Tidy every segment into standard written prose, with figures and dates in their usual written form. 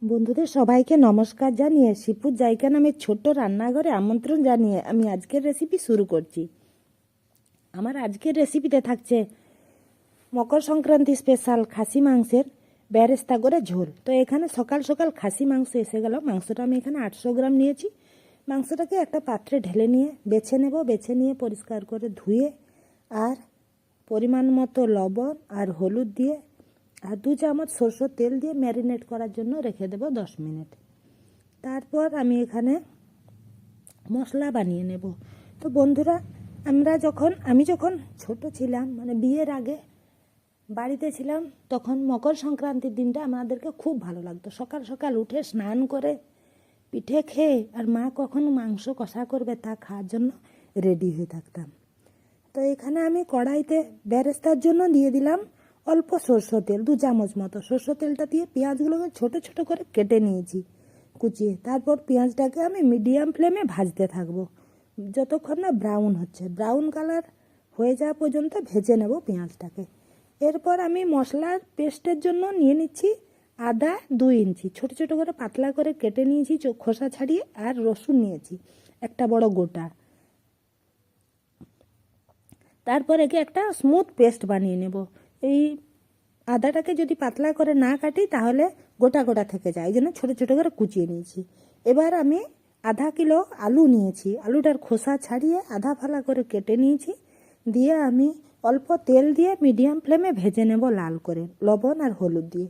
বন্ধুদের সবাইকে নমস্কার জানিয়ে শিপুর জায়গা নামের ছোট্ট রান্নাঘরে আমন্ত্রণ জানিয়ে আমি আজকের রেসিপি শুরু করছি। আমার আজকের রেসিপিতে থাকছে মকর সংক্রান্তি স্পেশাল খাসি মাংসের বেরেস্তা করে ঝোল। তো এখানে সকাল সকাল খাসি মাংস এসে গেল। মাংসটা আমি এখানে 800 গ্রাম নিয়েছি। মাংসটাকে একটা পাত্রে ঢেলে নিয়ে বেছে নেব। বেছে নিয়ে পরিষ্কার করে ধুয়ে আর পরিমাণ মতো লবণ আর হলুদ দিয়ে আর 2 চামচ সরষের তেল দিয়ে ম্যারিনেট করার জন্য রেখে দেব 10 মিনিট। তারপর আমি এখানে মশলা বানিয়ে নেব। তো বন্ধুরা, আমি যখন ছোট ছিলাম, মানে বিয়ের আগে বাড়িতে ছিলাম, তখন মকর সংক্রান্তির দিনটা আমাদেরকে খুব ভালো লাগতো। সকাল সকাল উঠে স্নান করে পিঠে খেয়ে আর মা কখন মাংস কষা করবে তা খাওয়ার জন্য রেডি হয়ে থাকতাম। তো এখানে আমি কড়াইতে বেরেস্তার জন্য দিয়ে দিলাম অল্প সরষের তেল, 2 চামচ মতো। সরষের তেলটা দিয়ে পেঁয়াজগুলোকে ছোট ছোট করে কেটে নিয়েছি কুচিয়ে। তারপর পেঁয়াজটাকে আমি মিডিয়াম ফ্লেমে ভাজতে থাকবো যতক্ষণ না ব্রাউন হচ্ছে। ব্রাউন কালার হয়ে যাওয়া পর্যন্ত ভেজে নেব পেঁয়াজটাকে। এরপর আমি মশলার পেস্টের জন্য নিয়ে নিচ্ছি আদা 2 ইঞ্চি ছোট ছোট করে পাতলা করে কেটে নিয়েছি খোসা ছাড়িয়ে, আর রসুন নিয়েছি একটা বড় গোটা। তারপর একে একটা স্মুথ পেস্ট বানিয়ে নেব। এই আদাটাকে যদি পাতলা করে না কাটি তাহলে গোটা গোটা থেকে যায়, এই জন্য ছোটো ছোটো করে কুচিয়ে নিয়েছি। এবার আমি আধা কিলো আলু নিয়েছি। আলুটার খোসা ছাড়িয়ে আধা ফালা করে কেটে নিয়েছি। দিয়ে আমি অল্প তেল দিয়ে মিডিয়াম ফ্লেমে ভেজে নেব লাল করে, লবণ আর হলুদ দিয়ে।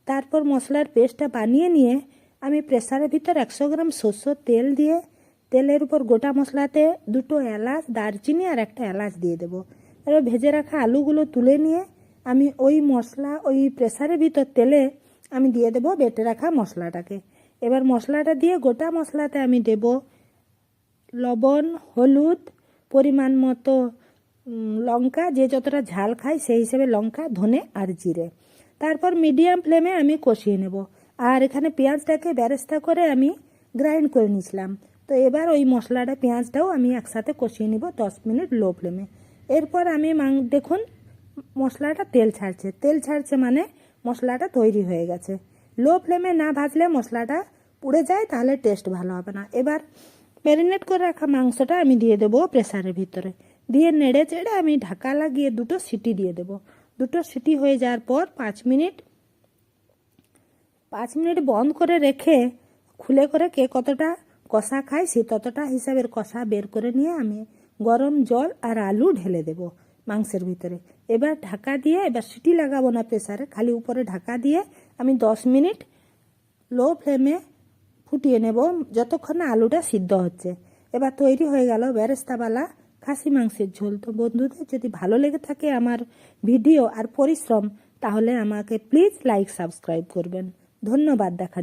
তারপর মশলার পেস্টটা বানিয়ে নিয়ে আমি প্রেসারের ভিতর 100 গ্রাম সরষের তেল দিয়ে তেলের উপর গোটা মশলাতে 2টো এলাচ, দারচিনি আর একটা এলাচ দিয়ে দেবো। এবার ভেজে রাখা আলুগুলো তুলে নিয়ে আমি ওই প্রেসারের ভিতর তেলে আমি দিয়ে দেবো বেটে রাখা মশলাটাকে। এবার মশলাটা দিয়ে গোটা মশলাতে আমি দেব লবণ, হলুদ, পরিমাণ মতো লঙ্কা, যে যতটা ঝাল খায় সেই হিসেবে লঙ্কা, ধনে আর জিরে। তারপর মিডিয়াম ফ্লেমে আমি কষিয়ে নেব। আর এখানে পেঁয়াজটাকে বেরেস্তা করে আমি গ্রাইন্ড করে নিয়েছিলাম। তো এবার ওই মশলাটা পেঁয়াজটাও আমি একসাথে কষিয়ে নেব 10 মিনিট লো ফ্লেমে। এরপর আমি দেখুন মশলাটা তেল ছাড়ছে মানে মশলাটা তৈরি হয়ে গেছে। লো ফ্লেমে না ভাজলে মশলাটা পুড়ে যায়, তাহলে টেস্ট ভালো হবে না। এবার ম্যারিনেট করে রাখা মাংসটা আমি দিয়ে দেবো প্রেসারের ভিতরে। দিয়ে নেড়ে চেড়ে আমি ঢাকা লাগিয়ে 2টো সিটি দিয়ে দেবো। 2টো সিটি হয়ে যাওয়ার পর 5 মিনিট বন্ধ করে রেখে খুলে করে কে কতটা কষা খায় সে ততটা হিসাবের কষা বের করে নিয়ে আমি গরম জল আর আলু ঢেলে দেব মাংসের ভিতরে। এবার ঢাকা দিয়ে, এবার সিটি লাগাবো না প্রেসারে, খালি উপরে ঢাকা দিয়ে আমি 10 মিনিট লো ফ্লেমে ফুটিয়ে নেব যতক্ষণ না আলুটা সিদ্ধ হচ্ছে। এবার তৈরি হয়ে গেল বেরেস্তাওয়ালা খাসি মাংসের ঝোল। তো বন্ধুদের যদি ভালো লেগে থাকে আমার ভিডিও আর পরিশ্রম, তাহলে আমাকে প্লিজ লাইক সাবস্ক্রাইব করবেন। ধন্যবাদ। দেখা